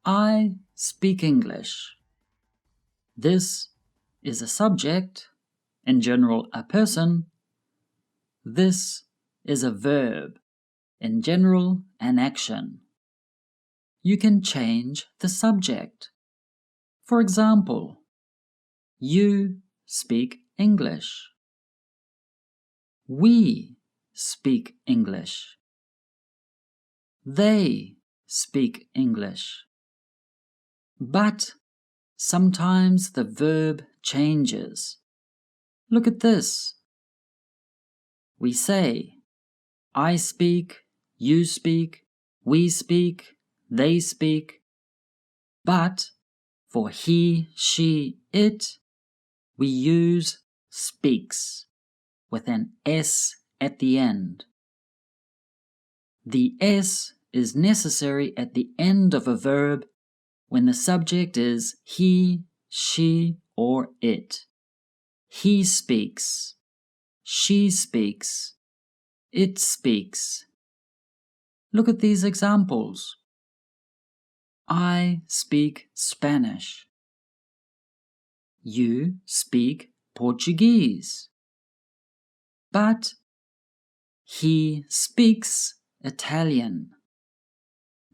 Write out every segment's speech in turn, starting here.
I speak English. This is a subject, in general a person. This is a verb, in general an action. You can change the subject. For example, you speak English. We speak English. They speak English. But sometimes the verb changes. Look at this. We say, I speak, you speak, we speak, they speak. But for he, she, it, we use speaks with an S at the end. The S is necessary at the end of a verb when the subject is he, she, or it. He speaks. She speaks. It speaks. Look at these examples. I speak Spanish. You speak Portuguese. But he speaks Italian.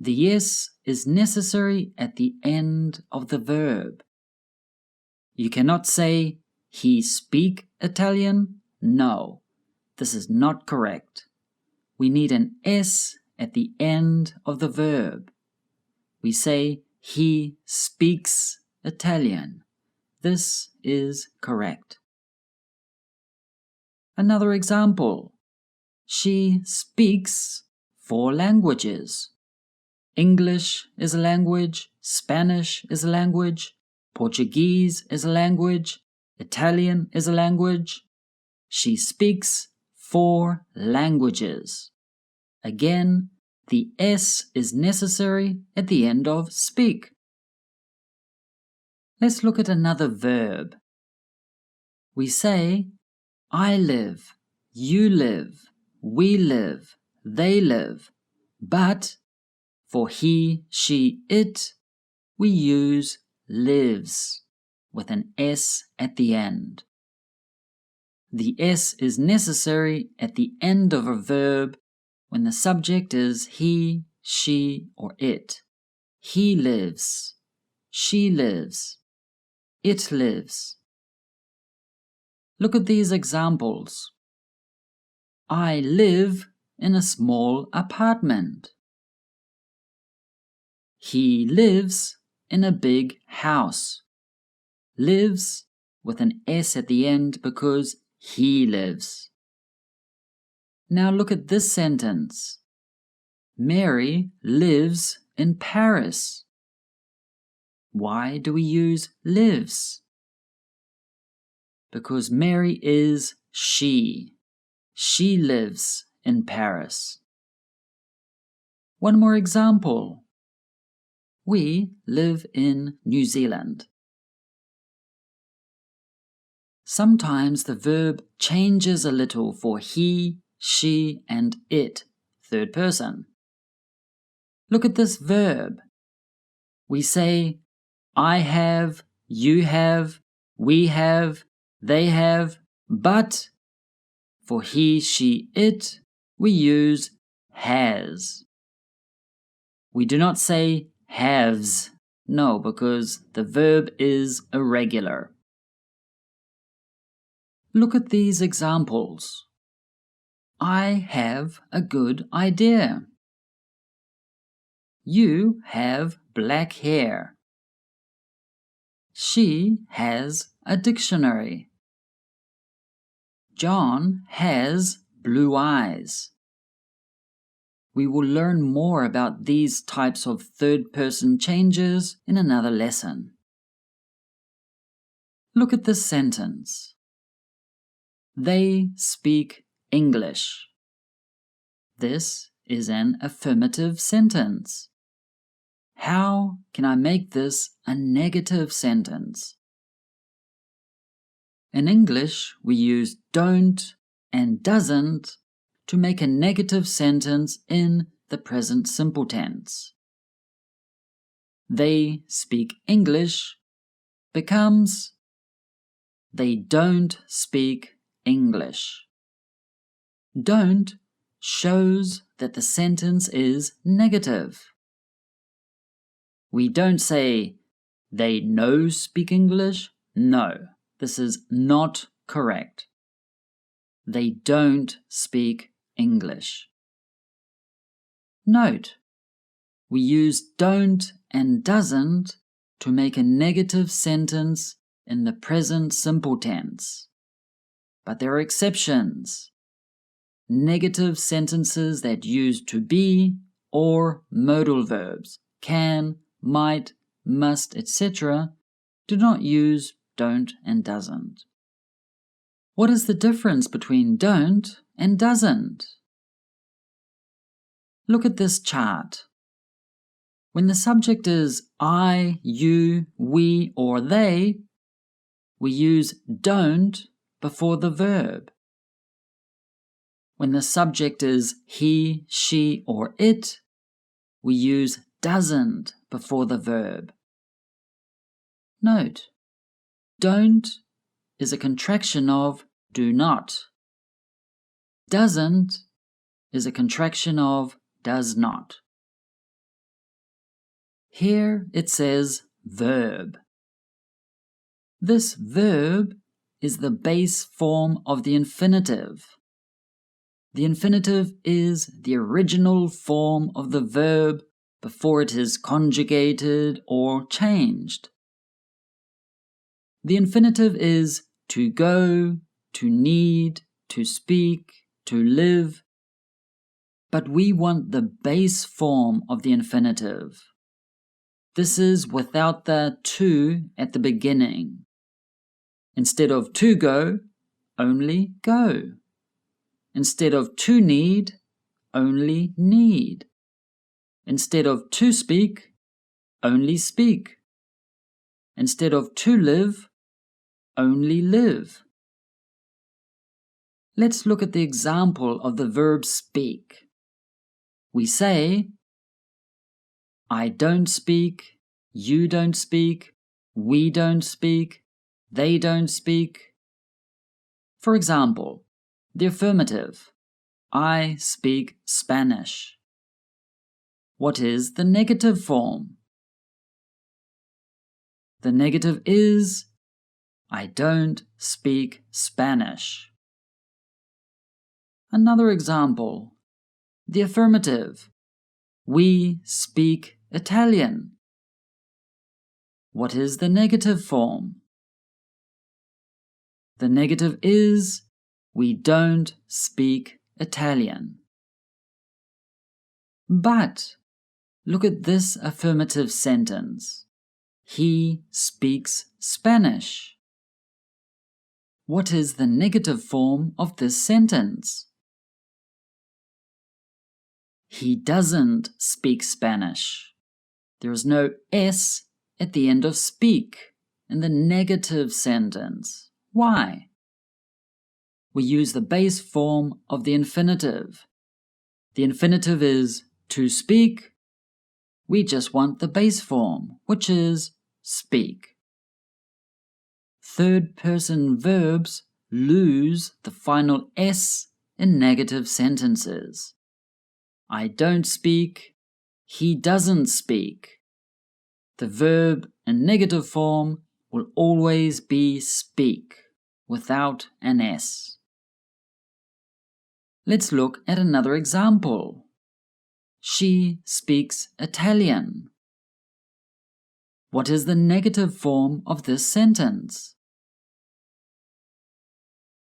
The S is necessary at the end of the verb. You cannot say, he speak Italian? No, this is not correct. We need an S at the end of the verb. We say, he speaks Italian. This is correct. Another example. She speaks 4 languages. English is a language, Spanish is a language, Portuguese is a language, Italian is a language. She speaks 4 languages. Again, the S is necessary at the end of speak. Let's look at another verb. We say, I live, you live, we live, they live, but for he, she, it, we use lives with an S at the end. The S is necessary at the end of a verb when the subject is he, she, or it. He lives, she lives, it lives. Look at these examples. I live in a small apartment. He lives in a big house. Lives with an S at the end because he lives. Now look at this sentence. Mary lives in Paris. Why do we use lives? Because Mary is she. She lives in Paris. One more example. We live in New Zealand. Sometimes the verb changes a little for he, she, and it, third person. Look at this verb. We say, I have, you have, we have, they have, but for he, she, it, we use has. We do not say haves, no, because the verb is irregular. Look at these examples. I have a good idea. You have black hair. She has a dictionary. John has blue eyes. We will learn more about these types of third-person changes in another lesson. Look at this sentence. They speak English. This is an affirmative sentence. How can I make this a negative sentence? In English, we use don't and doesn't to make a negative sentence in the present simple tense. they speak English becomes they don't speak English. Don't shows that the sentence is negative. We don't say, they no speak English. No, this is not correct. They don't speak English. Note, we use don't and doesn't to make a negative sentence in the present simple tense. But there are exceptions. Negative sentences that use to be or modal verbs, can, might, must, etc., do not use don't and doesn't. What is the difference between don't and doesn't? Look at this chart. When the subject is I, you, we, or they, we use don't before the verb. When the subject is he, she, or it, we use doesn't before the verb. Note, don't is a contraction of do not. Doesn't is a contraction of does not. Here it says verb. This verb is the base form of the infinitive. The infinitive is the original form of the verb before it is conjugated or changed. The infinitive is to go, to need, to speak, to live, but we want the base form of the infinitive. This is without the to at the beginning. Instead of to go, only go. Instead of to need, only need. Instead of to speak, only speak. Instead of to live, only live. Let's look at the example of the verb speak. We say, I don't speak, you don't speak, we don't speak, they don't speak. For example, the affirmative, I speak Spanish. What is the negative form? The negative is, I don't speak Spanish. Another example, the affirmative, we speak Italian. What is the negative form? The negative is, we don't speak Italian. But look at this affirmative sentence. He speaks Spanish. What is the negative form of this sentence? He doesn't speak Spanish. There is no S at the end of speak in the negative sentence. Why? We use the base form of the infinitive. The infinitive is to speak. We just want the base form, which is speak. Third-person verbs lose the final S in negative sentences. I don't speak, he doesn't speak. The verb in negative form will always be speak, without an S. Let's look at another example. She speaks Italian. What is the negative form of this sentence?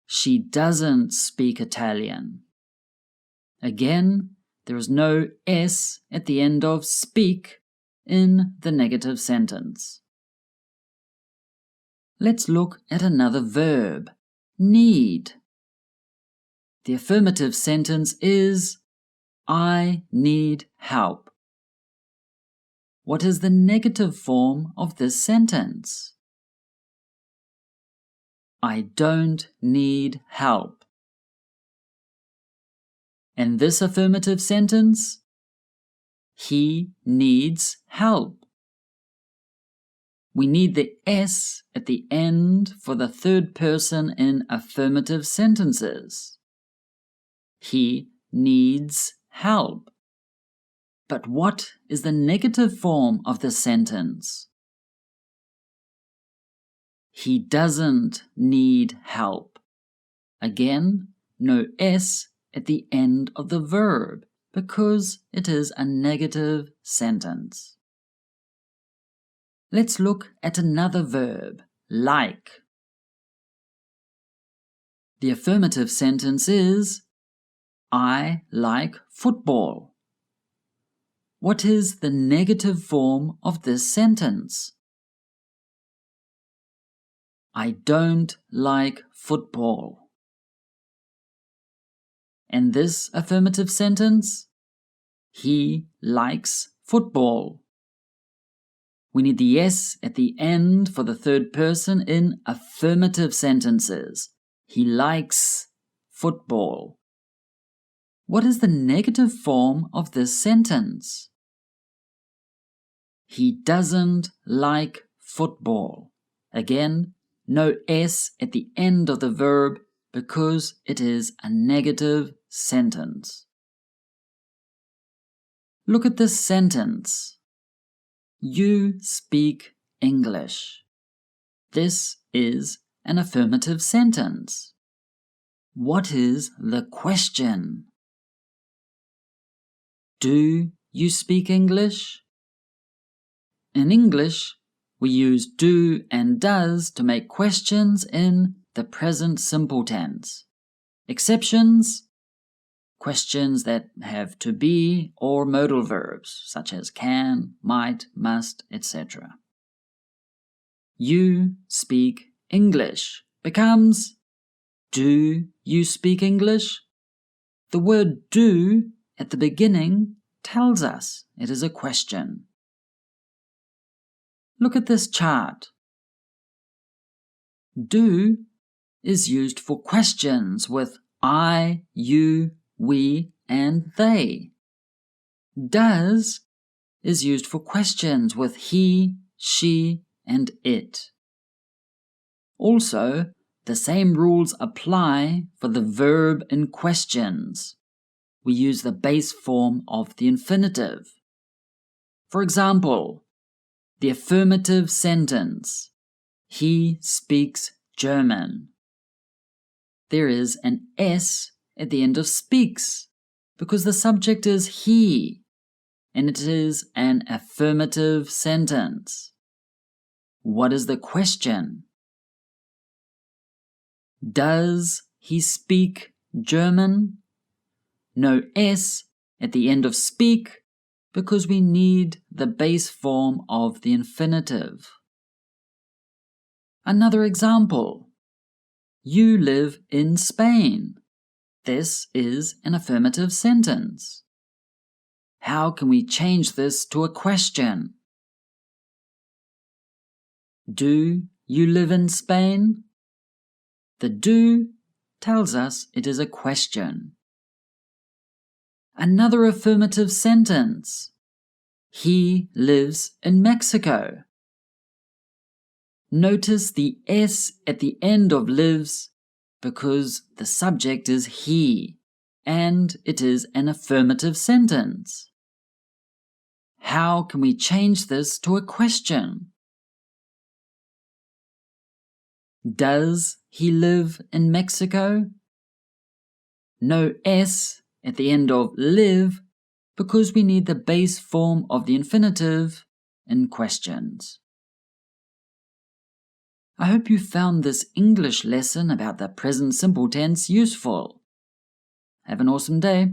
She doesn't speak Italian. Again, there is no S at the end of speak in the negative sentence. Let's look at another verb, need. The affirmative sentence is, I need help. What is the negative form of this sentence? I don't need help. In this affirmative sentence, he needs help. we need the S at the end for the third person in affirmative sentences. He needs help. But what is the negative form of the sentence? He doesn't need help. Again, no S at the end of the verb because it is a negative sentence. Let's look at another verb, like. The affirmative sentence is, I like football. What is the negative form of this sentence? I don't like football. And this affirmative sentence? He likes football. We need the S at the end for the third person in affirmative sentences. He likes football. What is the negative form of this sentence? He doesn't like football. Again, no S at the end of the verb because it is a negative sentence. Look at this sentence. You speak English. This is an affirmative sentence. What is the question? Do you speak English? In English, we use do and does to make questions in the present simple tense. Exceptions? Questions that have to be or modal verbs, such as can, might, must, etc. You speak English becomes, do you speak English? The word do at the beginning tells us it is a question. Look at this chart. Do is used for questions with I, you, we, and they. Does is used for questions with he, she, and it. Also, the same rules apply for the verb in questions. We use the base form of the infinitive. For example, the affirmative sentence, he speaks German. There is an S at the end of speaks because the subject is he, and it is an affirmative sentence. What is the question? Does he speak German? No S at the end of speak because we need the base form of the infinitive. Another example. You live in Spain. This is an affirmative sentence. How can we change this to a question? Do you live in Spain? The do tells us it is a question. Another affirmative sentence. He lives in Mexico. Notice the S at the end of lives because the subject is he, and it is an affirmative sentence. How can we change this to a question? Does he live in Mexico? No S at the end of live because we need the base form of the infinitive in questions. I hope you found this English lesson about the present simple tense useful. Have an awesome day.